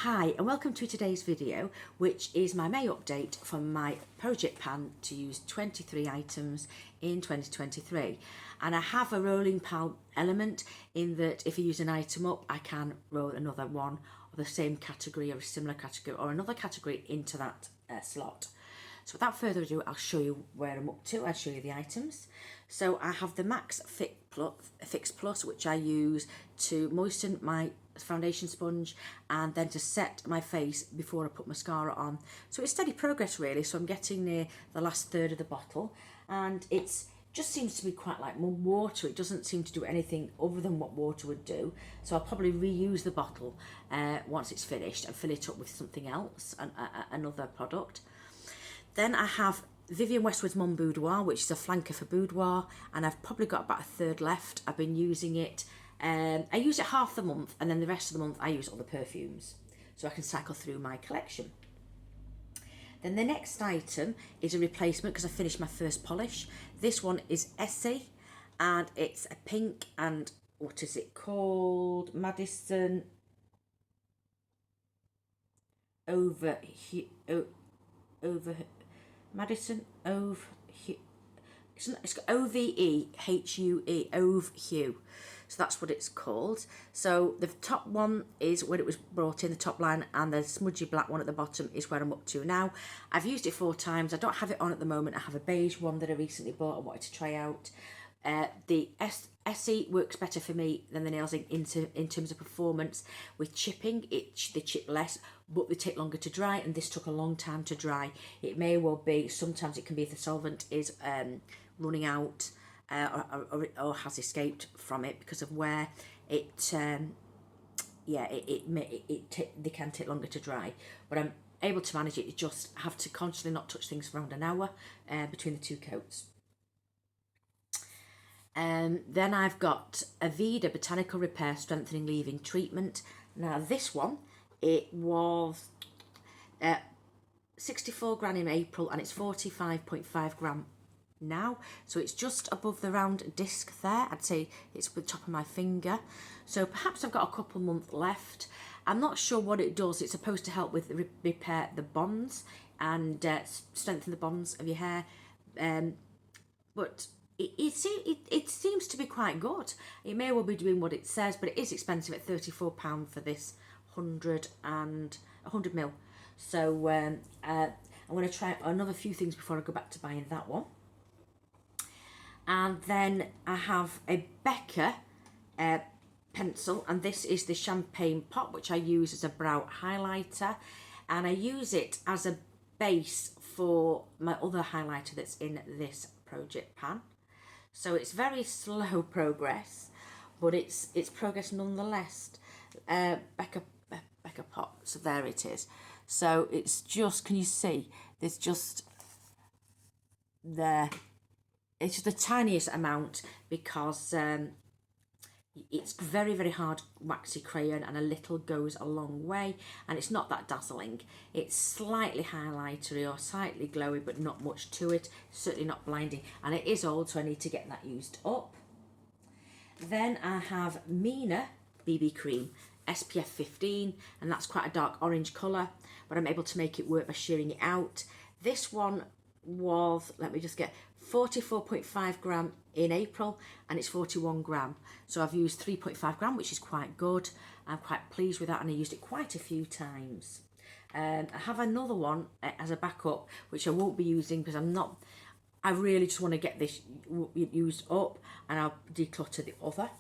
Hi and welcome to today's video, which is my May update from my project pan to use 23 items in 2023. And I have a rolling pal element in that if you use an item up, I can roll another one of the same category or a similar category or another category into that slot. So without further ado, I'll show you where I'm up to. I'll show you the items. So I have the MAC Fix Plus, which I use to moisten my foundation sponge and then to set my face before I put mascara on. So it's steady progress really. So I'm getting near the last third of the bottle, and it's just seems to be quite like more water. It doesn't seem to do anything other than what water would do. So I'll probably reuse the bottle once it's finished and fill it up with something else, another product. Then I have Vivienne Westwood's Mon Boudoir, which is a flanker for boudoir, and I've probably got about a third left. I've been using it. I use it half the month, and then the rest of the month I use other perfumes, so I can cycle through my collection. Then the next item is a replacement because I finished my first polish. This one is Essie, and it's a pink, and what is it called? Madison Madison Ove Hue. It's got OVEHUE, Ove Hue. So that's what it's called. So the top one is when it was brought in, the top line, and the smudgy black one at the bottom is where I'm up to now. I've used it 4 times. I don't have it on at the moment. I have a beige one that I recently bought and wanted to try out. The Essie works better for me than the nails in terms of performance. With chipping, they chip less, but they take longer to dry, and this took a long time to dry. It may well be, sometimes it can be if the solvent is running out or has escaped from it because of where it, they can take longer to dry. But I'm able to manage it. You just have to constantly not touch things for around an hour between the 2 coats. Then I've got Aveda Botanical Repair Strengthening Leave-In Treatment. Now this one, it was 64 gram in April, and it's 45.5 gram now. So it's just above the round disc there. I'd say it's the top of my finger. So perhaps I've got a couple months left. I'm not sure what it does. It's supposed to help with repair the bonds and strengthen the bonds of your hair. But it seems to be quite good. It may well be doing what it says, but it is expensive at £34 for this 100 ml. So I'm going to try another few things before I go back to buying that one. And then I have a Becca pencil, and this is the Champagne Pot, which I use as a brow highlighter, and I use it as a base for my other highlighter that's in this project pan. So it's very slow progress, but it's progress nonetheless. Becca Pot, so there it is. So it's just, can you see? There's just there. It's just the tiniest amount because it's very, very hard waxy crayon, and a little goes a long way, and it's not that dazzling. It's slightly highlightery or slightly glowy, but not much to it. Certainly not blinding, and it is old, so I need to get that used up. Then I have Mina BB Cream SPF 15, and that's quite a dark orange colour, but I'm able to make it work by shearing it out. This one was, let me just get, 44.5 gram in April, and it's 41 gram. So I've used 3.5 gram, which is quite good. I'm quite pleased with that, and I used it quite a few times. I have another one as a backup, which I won't be using because I really just want to get this used up, and I'll declutter the other.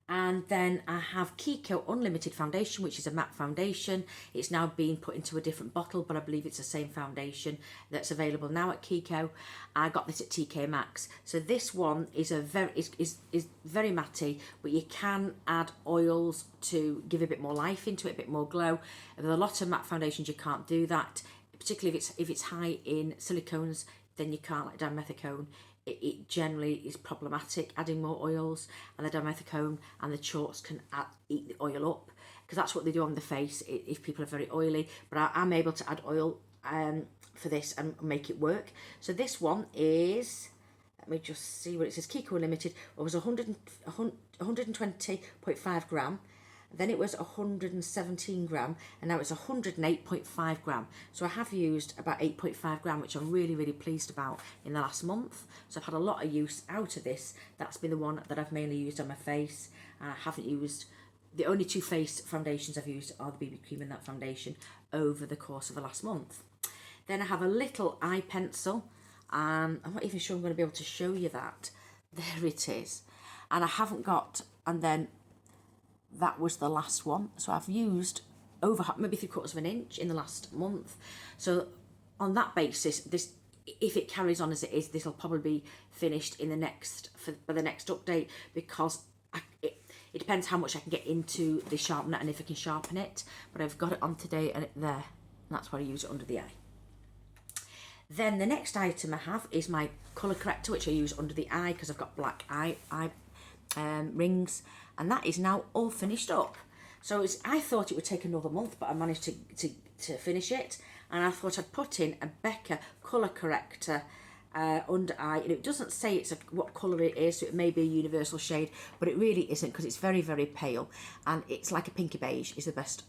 And then I have Kiko Unlimited Foundation, which is a matte foundation. It's now being put into a different bottle, but I believe it's the same foundation that's available now at Kiko. I got this at TK Maxx. So this one is very matty, but you can add oils to give a bit more life into it, a bit more glow. With a lot of matte foundations, you can't do that, particularly if it's high in silicones. Then you can't, like dimethicone. It generally is problematic adding more oils, and the dimethicone and the chalks can eat the oil up, because that's what they do on the face if people are very oily. But I'm able to add oil for this and make it work. So this one is, let me just see what it says, Kiko Limited. It was 120.5 gram, then it was 117 gram, and now it's 108.5 gram. So I have used about 8.5 gram, which I'm really, really pleased about in the last month. So I've had a lot of use out of this. That's been the one that I've mainly used on my face, and I haven't used, the only two face foundations I've used are the BB cream and that foundation over the course of the last month. Then I have a little eye pencil, and I'm not even sure I'm going to be able to show you that. There it is. And I haven't got, and then that was the last one. So I've used over maybe 3/4 of an inch in the last month. So on that basis, this, if it carries on as it is, this will probably be finished in the next, for the next update, because it depends how much I can get into the sharpener and if I can sharpen it. But I've got it on today and it there, and that's why I use it under the eye. Then the next item I have is my colour corrector, which I use under the eye because I've got black eye rings, and that is now all finished up. So I thought it would take another month, but I managed to finish it, and I thought I'd put in a Becca colour corrector under eye, and it doesn't say what colour it is, so it may be a universal shade, but it really isn't, because it's very, very pale, and it's like a pinky beige is the best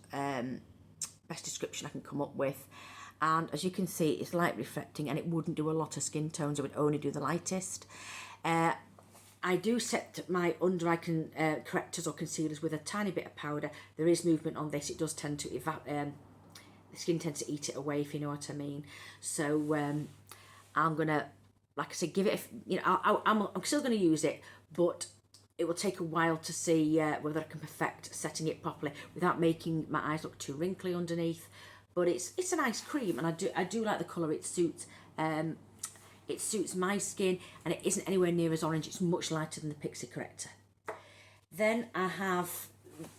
description I can come up with. And as you can see, it's light reflecting, and it wouldn't do a lot of skin tones. It would only do the lightest. I do set my under eye correctors or concealers with a tiny bit of powder. There is movement on this. It does tend to the skin tends to eat it away, if you know what I mean. So I'm gonna, like I said, give it. I'm still gonna use it, but it will take a while to see whether I can perfect setting it properly without making my eyes look too wrinkly underneath. But it's a nice cream, and I do like the colour. It suits my skin, and it isn't anywhere near as orange. It's much lighter than the Pixie Corrector. Then I have,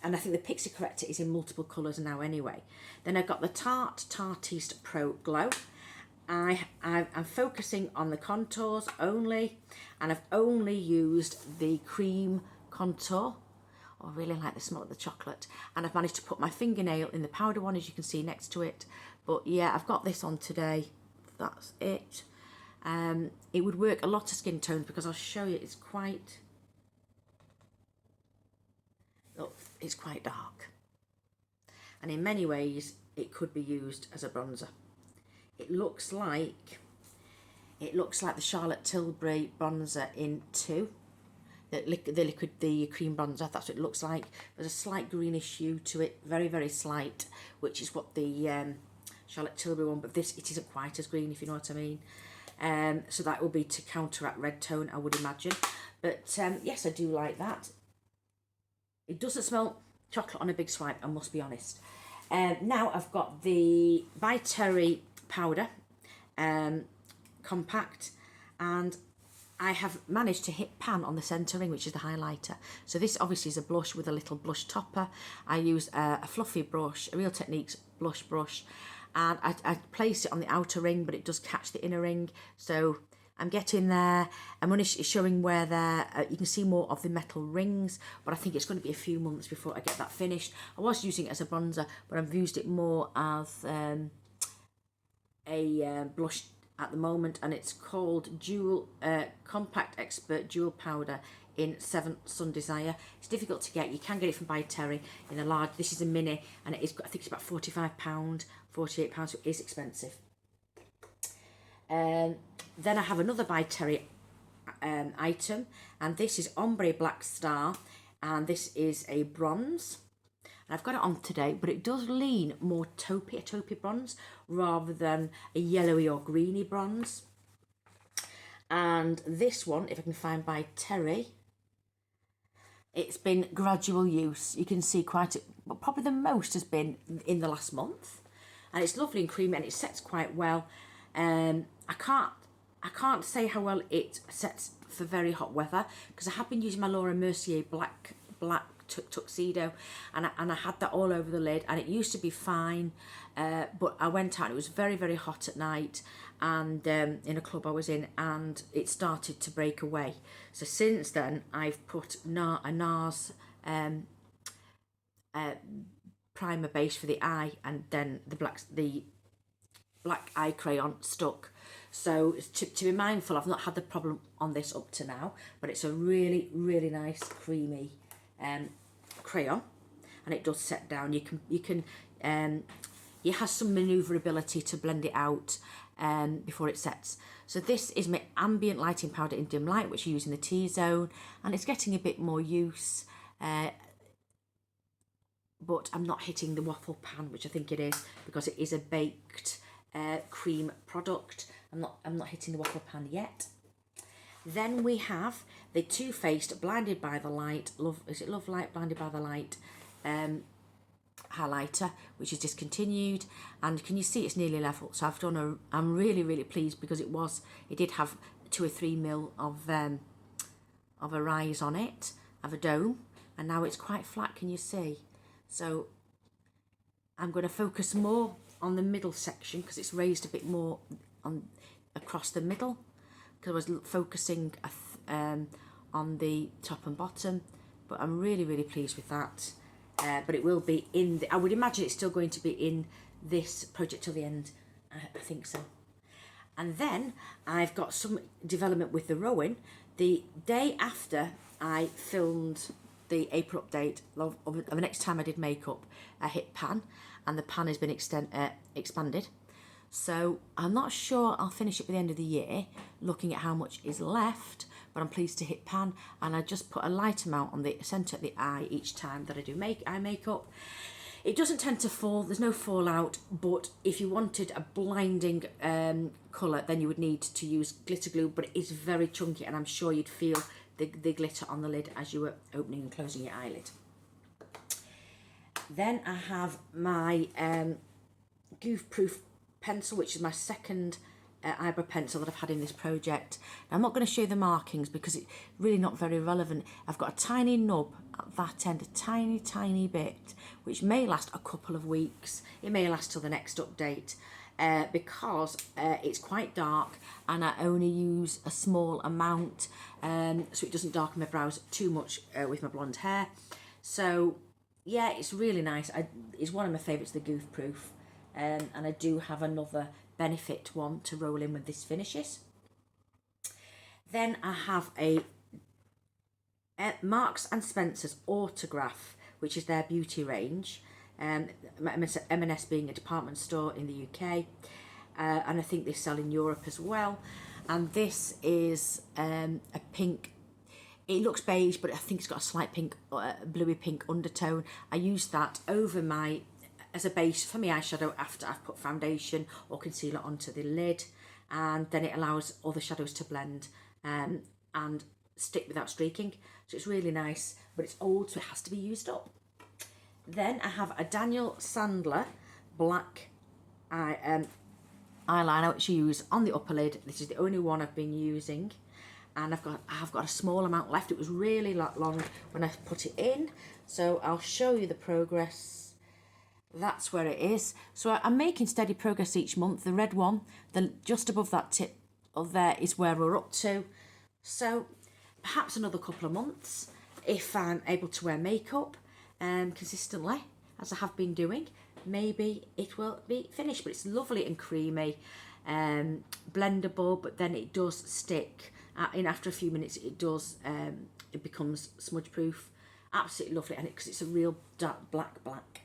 and I think the Pixie Corrector is in multiple colours now anyway. Then I've got the Tarteist Pro Glow. I'm focusing on the contours only, and I've only used the cream contour. I really like the smell of the chocolate, and I've managed to put my fingernail in the powder one, as you can see next to it. But yeah, I've got this on today. That's it. It would work a lot of skin tones, because I'll show you, it's quite dark, and in many ways it could be used as a bronzer. It looks like the Charlotte Tilbury bronzer in 2. The cream bronzer, that's what it looks like. There's a slight greenish hue to it, very, very slight, which is what the Charlotte Tilbury one, but this, it isn't quite as green, if you know what I mean. So that will be to counteract red tone, I would imagine. But yes, I do like that. It doesn't smell chocolate on a big swipe, I must be honest. Now I've got the By Terry powder compact, and I have managed to hit pan on the centre ring, which is the highlighter. So this obviously is a blush with a little blush topper. I use a fluffy brush, a Real Techniques blush brush, and I place it on the outer ring, but it does catch the inner ring. So I'm getting there. I'm only showing where there, you can see more of the metal rings, but I think it's going to be a few months before I get that finished. I was using it as a bronzer, but I've used it more as a blush at the moment, and it's called Compact Expert Dual Powder in 7 Sun Desire. It's difficult to get. You can get it from By Terry in a large. This is a mini, and it is, I think it's about £45, £48, so it is expensive. Then I have another By Terry item, and this is Ombre Black Star, and this is a bronze. And I've got it on today, but it does lean more taupey, a taupey bronze, rather than a yellowy or greeny bronze. And this one, if I can find By Terry, it's been gradual use. You can see but probably the most has been in the last month. And it's lovely and creamy, and it sets quite well. I can't say how well it sets for very hot weather, because I have been using my Laura Mercier black tuxedo, and I had that all over the lid, and it used to be fine, but I went out, it was very, very hot at night, and in a club I was in, and it started to break away. So since then I've put a NARS primer base for the eye, and then the black eye crayon stuck. So to be mindful, I've not had the problem on this up to now, but it's a really, really nice creamy crayon. and it does set down. It has some manoeuvrability to blend it out before it sets. So this is my ambient lighting powder in dim light, which I use in the T-zone, and it's getting a bit more use, but I'm not hitting the waffle pan, which I think it is, because it is a baked cream product. I'm not hitting the waffle pan yet. Then we have the Too Faced Blinded by the Light, Love Light Blinded by the Light highlighter, which is discontinued, and can you see it's nearly level? So I'm really pleased, because it did have 2 or 3 mil of a rise on it, of a dome, and now it's quite flat, can you see? So I'm going to focus more on the middle section, because it's raised a bit more across the middle, because I was focusing on the top and bottom, but I'm really pleased with that. But it will be I would imagine it's still going to be in this project till the end. I think so. And then I've got some development with the Rowan. The day after I filmed the April update of the next time I did makeup, I hit pan, and the pan has been expanded. So I'm not sure I'll finish it by the end of the year, looking at how much is left, but I'm pleased to hit pan, and I just put a light amount on the centre of the eye each time that I do eye makeup. It doesn't tend to fall, there's no fallout, but if you wanted a blinding colour, then you would need to use glitter glue, but it is very chunky, and I'm sure you'd feel the glitter on the lid as you were opening and closing your eyelid. Then I have my Goof Proof pencil, which is my second eyebrow pencil that I've had in this project. Now, I'm not going to show you the markings because it's really not very relevant. I've got a tiny nub at that end, a tiny bit, which may last a couple of weeks. It may last till the next update because it's quite dark, and I only use a small amount so it doesn't darken my brows too much with my blonde hair. So yeah, it's really nice. It's one of my favourites, the Goof Proof. And I do have another Benefit one to roll in when this finishes. Then I have a Marks and Spencer's Autograph, which is their beauty range. M&S being a department store in the UK, and I think they sell in Europe as well. And this is a pink. It looks beige, but I think it's got a slight pink, bluey pink undertone. I use that over as a base for my eyeshadow after I've put foundation or concealer onto the lid, and then it allows all the shadows to blend and stick without streaking. So it's really nice, but it's old, so it has to be used up. Then I have a Daniel Sandler black eyeliner, which I use on the upper lid. This is the only one I've been using, and I've got a small amount left. It was really long when I put it in, so I'll show you the progress. That's where it is. So I'm making steady progress each month. The red one, just above that tip of there, is where we're up to. So perhaps another couple of months, if I'm able to wear makeup consistently, as I have been doing, maybe it will be finished. But it's lovely and creamy, blendable, but then it does stick. After a few minutes, it becomes smudge proof. Absolutely lovely, and because it's a real dark black.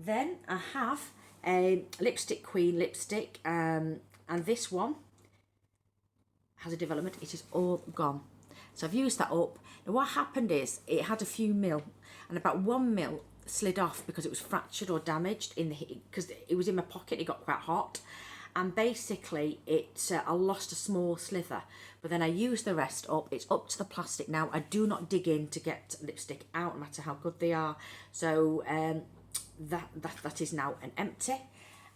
Then I have a Lipstick Queen lipstick, and this one has a development. It is all gone. So I've used that up. Now what happened is it had a few mil, and about 1 mil slid off because it was fractured or damaged because it was in my pocket. It got quite hot, and basically I lost a small slither, but then I used the rest up. It's up to the plastic now. I do not dig in to get lipstick out, no matter how good they are. So that is now an empty,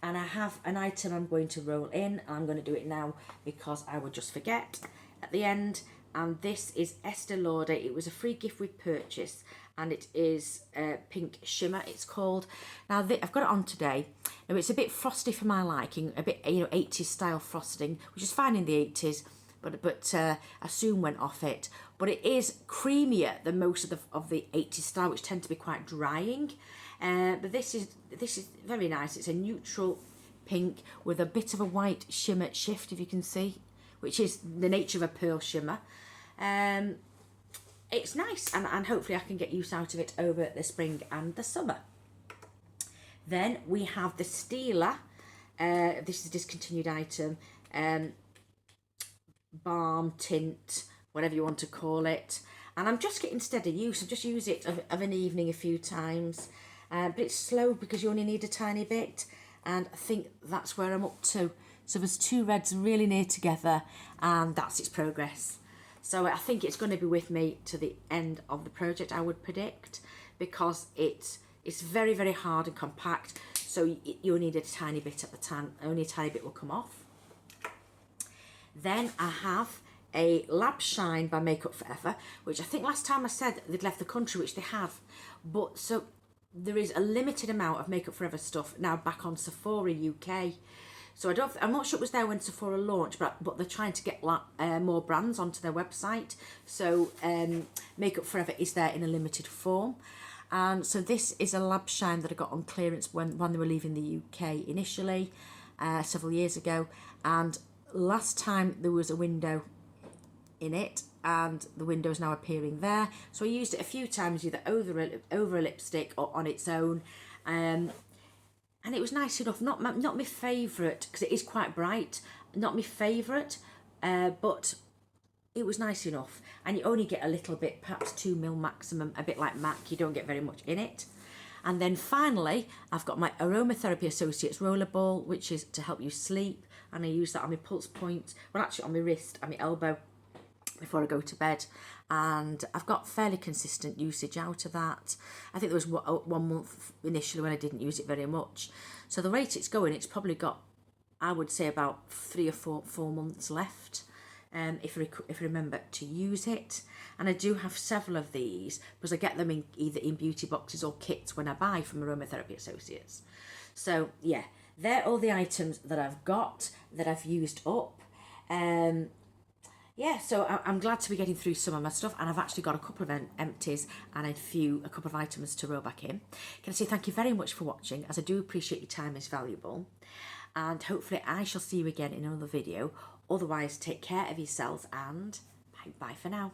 and I have an item I'm going to roll in, and I'm going to do it now because I would just forget at the end. And this is Estee Lauder. It was a free gift with purchase, and it is Pink Shimmer, it's called. Now I've got it on today. Now it's a bit frosty for my liking, a bit 80s style frosting, which is fine in the 80s, but I soon went off it. But it is creamier than most of the 80s style, which tend to be quite drying. But this is very nice. It's a neutral pink with a bit of a white shimmer shift, if you can see, which is the nature of a pearl shimmer. it's nice, and hopefully I can get use out of it over the spring and the summer. Then we have the Stila. This is a discontinued item. Balm, tint, whatever you want to call it. And I'm just getting steady use. I just use it of an evening a few times. But it's slow because you only need a tiny bit. And I think that's where I'm up to. So there's 2 reds really near together, and that's its progress. So I think it's going to be with me to the end of the project, I would predict, because it's very, very hard and compact. So you only need a tiny bit at the time. Only a tiny bit will come off. Then I have a Lab Shine by Make Up For Ever, which I think last time I said they'd left the country, which they have. But so there is a limited amount of Make Up For Ever stuff now back on Sephora UK. So I'm not sure it was there when Sephora launched, but they're trying to get more brands onto their website. So Make Up For Ever is there in a limited form. And so this is a Lab Shine that I got on clearance when they were leaving the UK initially, several years ago. And last time there was a window in it, and the window is now appearing there. So I used it a few times, either over a lipstick or on its own. And it was nice enough, not my favourite, because it is quite bright, not my favourite, but it was nice enough. And you only get a little bit, perhaps 2 ml maximum, a bit like MAC, you don't get very much in it. And then finally, I've got my Aromatherapy Associates Rollerball, which is to help you sleep. And I use that on my pulse point, well actually on my wrist and my elbow before I go to bed. And I've got fairly consistent usage out of that. I think there was 1 month initially when I didn't use it very much. So the rate it's going, it's probably got, I would say, about 3 or 4 months left, if I remember to use it. And I do have several of these because I get them either in beauty boxes or kits when I buy from Aromatherapy Associates. So yeah, they're all the items that I've got, that I've used up. Yeah, so I'm glad to be getting through some of my stuff, and I've actually got a couple of empties and a couple of items to roll back in. Can I say thank you very much for watching, as I do appreciate your time is valuable, and hopefully I shall see you again in another video. Otherwise, take care of yourselves, and bye for now.